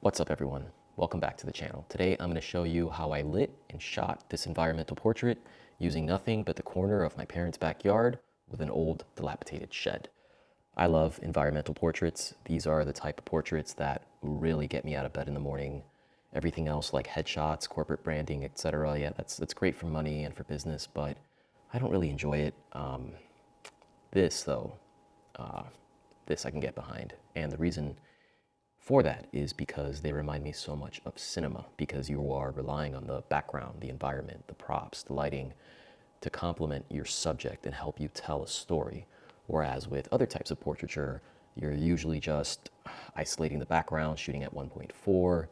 What's up everyone? Welcome back to the channel. Today I'm going to show you how I lit and shot this environmental portrait using nothing but the corner of my parents' backyard with an old dilapidated shed. I love environmental portraits. These are the type of portraits that really get me out of bed in the morning. Everything else like headshots, corporate branding, etc. Yeah, that's great for money and for business, but I don't really enjoy it. This though, this I can get behind. And the reason for that is because they remind me so much of cinema, because you are relying on the background, the environment, the props, the lighting to complement your subject and help you tell a story. Whereas with other types of portraiture, you're usually just isolating the background, shooting at 1.4.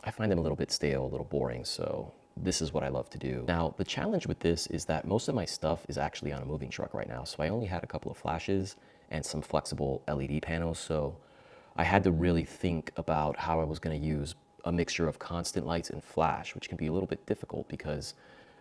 I find them a little bit stale, a little boring, so this is what I love to do. Now, the challenge with this is that most of my stuff is actually on a moving truck right now, so I only had a couple of flashes and some flexible LED panels, so I had to really think about how I was going to use a mixture of constant lights and flash, which can be a little bit difficult because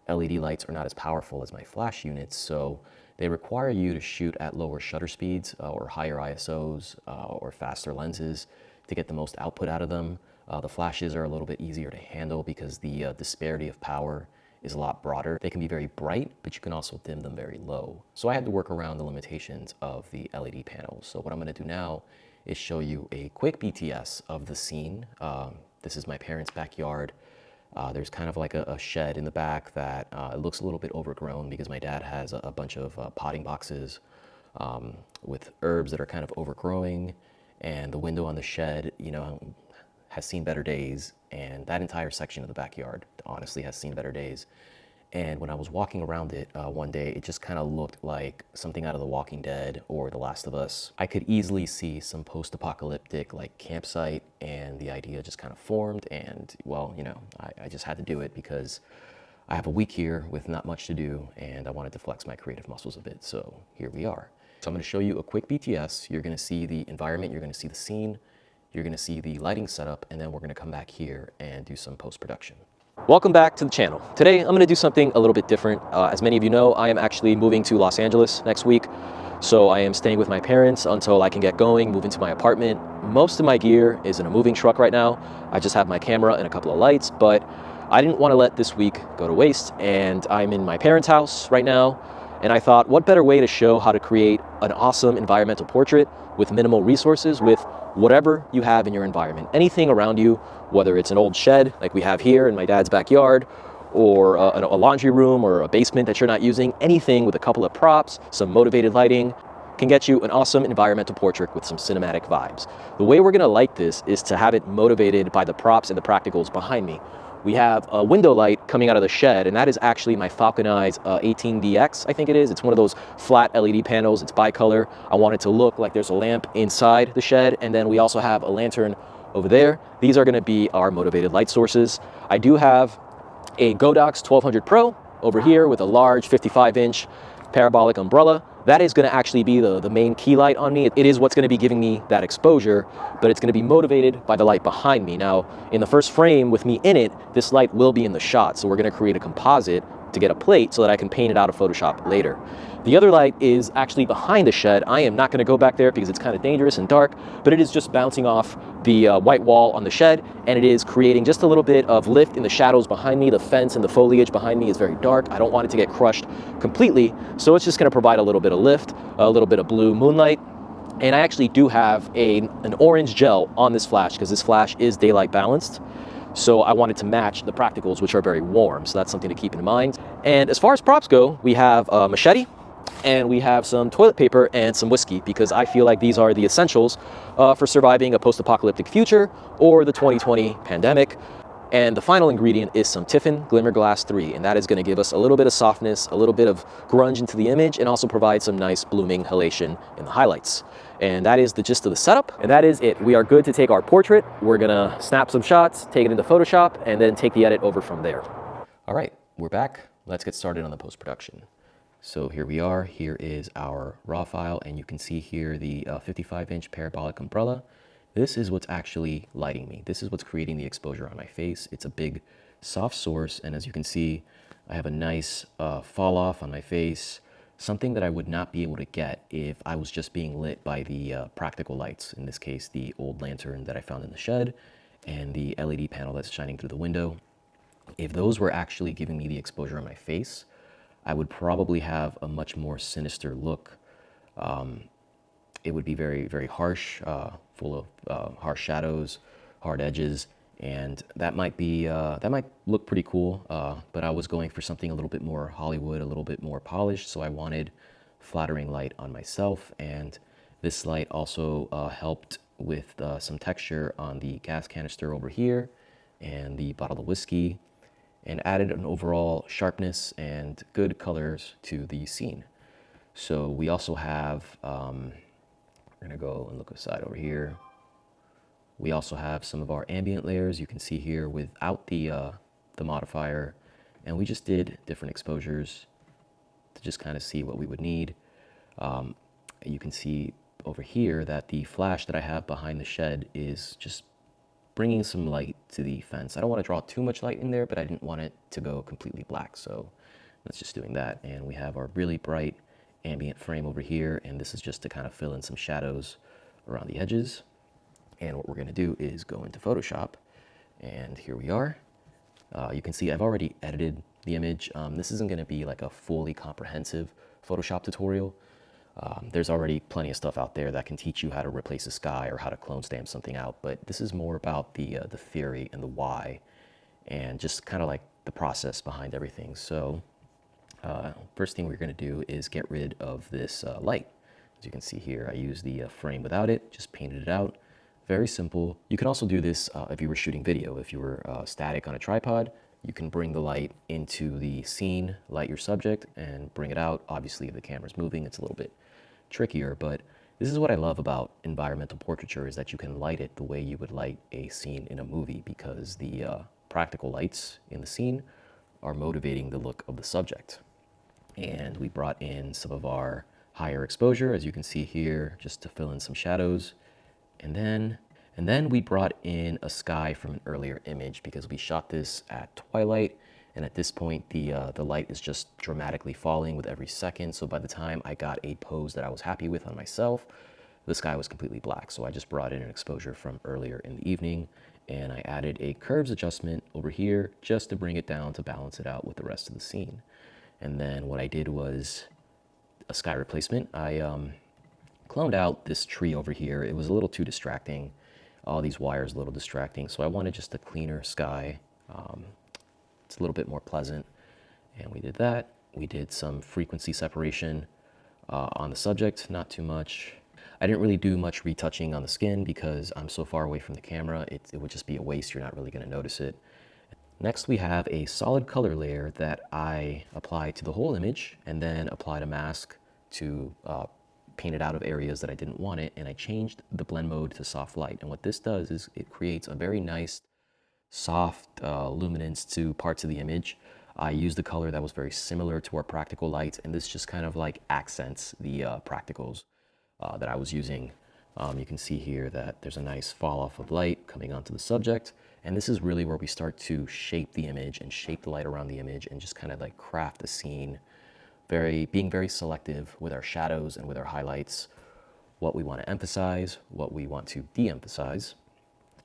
LED lights are not as powerful as my flash units, so they require you to shoot at lower shutter speeds or higher ISOs or faster lenses to get the most output out of them. The flashes are a little bit easier to handle because the disparity of power is a lot broader. They can be very bright, but you can also dim them very low. So I had to work around the limitations of the LED panels. So what I'm going to do now is show you a quick BTS of the scene. This is my parents' backyard. There's kind of like a shed in the back that it looks a little bit overgrown because my dad has a bunch of potting boxes with herbs that are kind of overgrowing, and the window on the shed, you know, has seen better days, and that entire section of the backyard honestly has seen better days. And when I was walking around it one day, it just kind of looked like something out of The Walking Dead or The Last of Us. I could easily see some post-apocalyptic like campsite, and the idea just kind of formed, and well, you know, I just had to do it because I have a week here with not much to do, and I wanted to flex my creative muscles a bit, so here we are. So I'm going to show you a quick BTS. You're going to see the environment, you're going to see the scene, you're going to see the lighting setup, and then we're going to come back here and do some post-production. Welcome back to the channel. Today I'm going to do something a little bit different. As many of you know, I am actually moving to Los Angeles next week. So I am staying with my parents until I can get going, move into my apartment. Most of my gear is in a moving truck right now. I just have my camera and a couple of lights, but I didn't want to let this week go to waste, and I'm in my parents' house right now. And I thought, what better way to show how to create an awesome environmental portrait with minimal resources, with whatever you have in your environment. Anything around you, whether it's an old shed like we have here in my dad's backyard, or a laundry room or a basement that you're not using, anything with a couple of props, some motivated lighting, can get you an awesome environmental portrait with some cinematic vibes. The way we're gonna light this is to have it motivated by the props and the practicals behind me. We have a window light coming out of the shed, and that is actually my Falcon Eyes 18DX, I think it is. It's one of those flat LED panels. It's bicolor. I want it to look like there's a lamp inside the shed, and then we also have a lantern over there. These are going to be our motivated light sources. I do have a Godox 1200 Pro over here with a large 55-inch parabolic umbrella. That is going to actually be the main key light on me. It is what's going to be giving me that exposure, but it's going to be motivated by the light behind me. Now, in the first frame with me in it, this light will be in the shot, so we're going to create a composite to get a plate so that I can paint it out of Photoshop later. The other light is actually behind the shed. I am not going to go back there because it's kind of dangerous and dark, but it is just bouncing off the white wall on the shed, and it is creating just a little bit of lift in the shadows behind me. The fence and the foliage behind me is very dark. I don't want it to get crushed completely, so it's just going to provide a little bit of lift, a little bit of blue moonlight. And I actually do have an orange gel on this flash because this flash is daylight balanced. So I wanted to match the practicals, which are very warm. So that's something to keep in mind. And as far as props go, we have a machete, and we have some toilet paper and some whiskey, because I feel like these are the essentials for surviving a post-apocalyptic future or the 2020 pandemic. And the final ingredient is some Tiffen Glimmerglass 3, and that is going to give us a little bit of softness, a little bit of grunge into the image, and also provide some nice blooming halation in the highlights. And that is the gist of the setup, and that is it. We are good to take our portrait. We're going to snap some shots, take it into Photoshop, and then take the edit over from there. All right, we're back. Let's get started on the post-production. So here we are. Here is our raw file, and you can see here the 55-inch parabolic umbrella. This is what's actually lighting me. This is what's creating the exposure on my face. It's a big soft source, and as you can see, I have a nice fall off on my face, something that I would not be able to get if I was just being lit by the practical lights, in this case, the old lantern that I found in the shed, and the LED panel that's shining through the window. If those were actually giving me the exposure on my face, I would probably have a much more sinister look. It would be very, very harsh, full of harsh shadows, hard edges, and that might look pretty cool. But I was going for something a little bit more Hollywood, a little bit more polished, so I wanted flattering light on myself, and this light also helped with some texture on the gas canister over here and the bottle of whiskey, and added an overall sharpness and good colors to the scene. So we also have, we're gonna go and look aside over here. We also have some of our ambient layers you can see here without the modifier, and we just did different exposures to just kind of see what we would need. You can see over here that the flash that I have behind the shed is just bringing some light to the fence. I don't want to draw too much light in there, but I didn't want it to go completely black, so that's just doing that. And we have our really bright ambient frame over here, and this is just to kind of fill in some shadows around the edges. And what we're going to do is go into Photoshop, and here we are. You can see I've already edited the image. This isn't going to be like a fully comprehensive Photoshop tutorial. There's already plenty of stuff out there that can teach you how to replace a sky or how to clone stamp something out, but this is more about the theory and the why, and just kind of like the process behind everything. So first thing we're going to do is get rid of this light. As you can see here, I use the frame without it, just painted it out. Very simple. You can also do this if you were shooting video. If you were static on a tripod, you can bring the light into the scene, light your subject, and bring it out. Obviously, if the camera's moving, it's a little bit trickier, but this is what I love about environmental portraiture, is that you can light it the way you would light a scene in a movie, because the practical lights in the scene are motivating the look of the subject. And we brought in some of our higher exposure, as you can see here, just to fill in some shadows. And then we brought in a sky from an earlier image, because we shot this at twilight, and at this point the light is just dramatically falling with every second. So by the time I got a pose that I was happy with on myself, the sky was completely black. So I just brought in an exposure from earlier in the evening, and I added a curves adjustment over here just to bring it down to balance it out with the rest of the scene. And then what I did was a sky replacement. I cloned out this tree over here. It was a little too distracting. All these wires a little distracting. So I wanted just a cleaner sky. It's a little bit more pleasant. And we did that. We did some frequency separation on the subject, not too much. I didn't really do much retouching on the skin because I'm so far away from the camera. It would just be a waste. You're not really going to notice it. Next, we have a solid color layer that I applied to the whole image, and then applied a mask to paint it out of areas that I didn't want it, and I changed the blend mode to soft light. And what this does is it creates a very nice soft luminance to parts of the image. I used a color that was very similar to our practical lights, and this just kind of like accents the practicals that I was using. You can see here that there's a nice fall off of light coming onto the subject, and this is really where we start to shape the image and shape the light around the image and just kind of like craft the scene, being very selective with our shadows and with our highlights, what we want to emphasize, what we want to de-emphasize.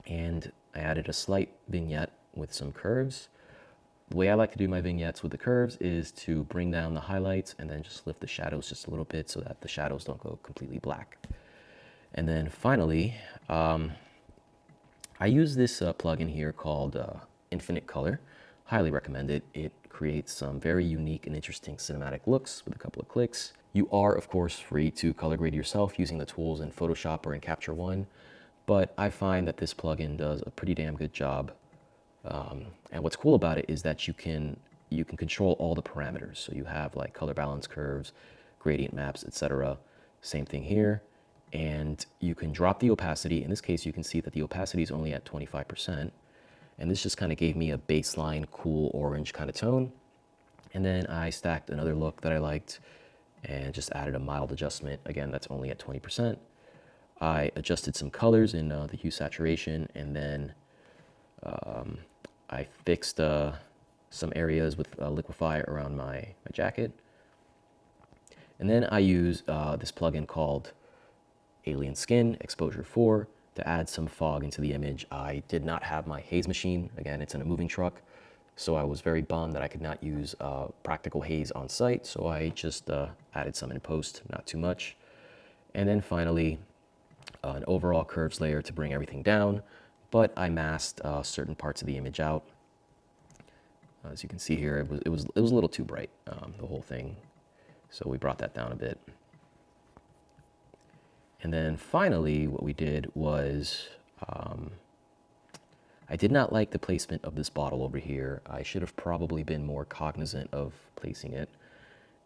And I added a slight vignette with some curves. The way I like to do my vignettes with the curves is to bring down the highlights and then just lift the shadows just a little bit so that the shadows don't go completely black. And then finally, I use this plugin here called Infinite Color. Highly recommend it. It creates some very unique and interesting cinematic looks with a couple of clicks. You are, of course, free to color grade yourself using the tools in Photoshop or in Capture One, but I find that this plugin does a pretty damn good job. And what's cool about it is that you can control all the parameters. So you have like color balance curves, gradient maps, etc. Same thing here. And you can drop the opacity. In this case, you can see that the opacity is only at 25%. And this just kind of gave me a baseline cool orange kind of tone. And then I stacked another look that I liked and just added a mild adjustment. Again, that's only at 20%. I adjusted some colors in the hue saturation, and then I fixed some areas with Liquify around my jacket. And then I use this plugin called Alien Skin Exposure 4 to add some fog into the image. I did not have my haze machine. Again, it's in a moving truck. So I was very bummed that I could not use practical haze on site. So I just added some in post, not too much. And then finally, an overall curves layer to bring everything down. But I masked certain parts of the image out. As you can see here, it was a little too bright, the whole thing. So we brought that down a bit. And then finally, what we did was, I did not like the placement of this bottle over here. I should have probably been more cognizant of placing it.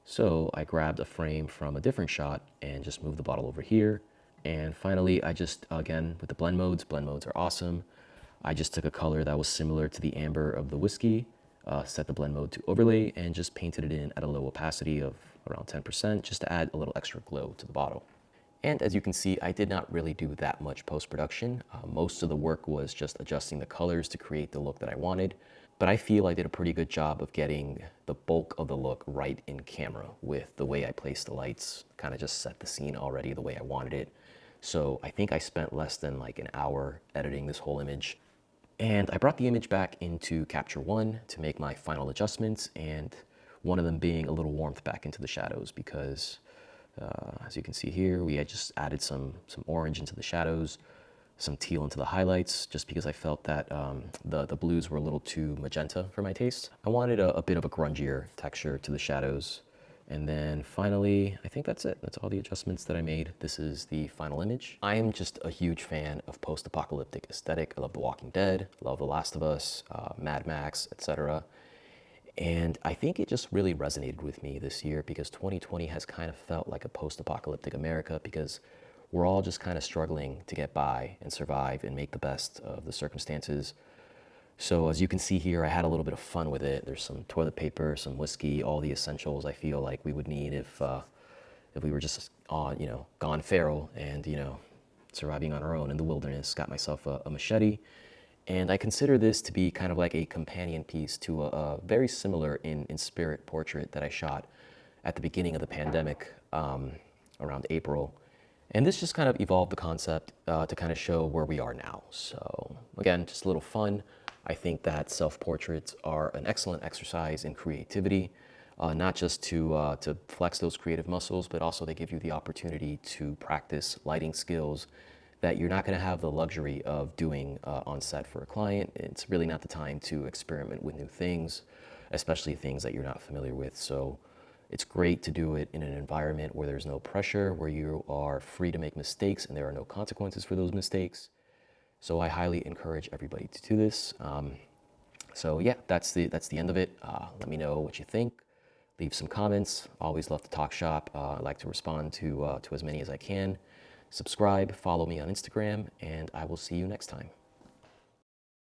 So I grabbed a frame from a different shot and just moved the bottle over here. And finally, I just, again, with the blend modes are awesome. I just took a color that was similar to the amber of the whiskey, set the blend mode to overlay, and just painted it in at a low opacity of around 10%, just to add a little extra glow to the bottle. And as you can see, I did not really do that much post-production. Most of the work was just adjusting the colors to create the look that I wanted. But I feel I did a pretty good job of getting the bulk of the look right in camera with the way I placed the lights, kind of just set the scene already the way I wanted it. So I think I spent less than like an hour editing this whole image. And I brought the image back into Capture One to make my final adjustments, and one of them being a little warmth back into the shadows because as you can see here, we had just added some orange into the shadows, some teal into the highlights, just because I felt that the blues were a little too magenta for my taste. I wanted a bit of a grungier texture to the shadows. And then finally, I think that's it. That's all the adjustments that I made. This is the final image. I am just a huge fan of post-apocalyptic aesthetic. I love The Walking Dead, love The Last of Us, Mad Max, etc. And I think it just really resonated with me this year because 2020 has kind of felt like a post-apocalyptic America because we're all just kind of struggling to get by and survive and make the best of the circumstances. So as you can see here, I had a little bit of fun with it. There's some toilet paper, some whiskey, all the essentials I feel like we would need if we were just gone feral and, surviving on our own in the wilderness. Got myself a machete. And I consider this to be kind of like a companion piece to a very similar in spirit portrait that I shot at the beginning of the pandemic, around April. And this just kind of evolved the concept to kind of show where we are now. So again, just a little fun. I think that self-portraits are an excellent exercise in creativity, not just to flex those creative muscles, but also they give you the opportunity to practice lighting skills that you're not going to have the luxury of doing on set for a client. It's really not the time to experiment with new things, especially things that you're not familiar with. So it's great to do it in an environment where there's no pressure, where you are free to make mistakes and there are no consequences for those mistakes. So I highly encourage everybody to do this. So yeah, that's the end of it. Let me know what you think. Leave some comments. Always love to talk shop. I like to respond to as many as I can. Subscribe, follow me on Instagram, and I will see you next time.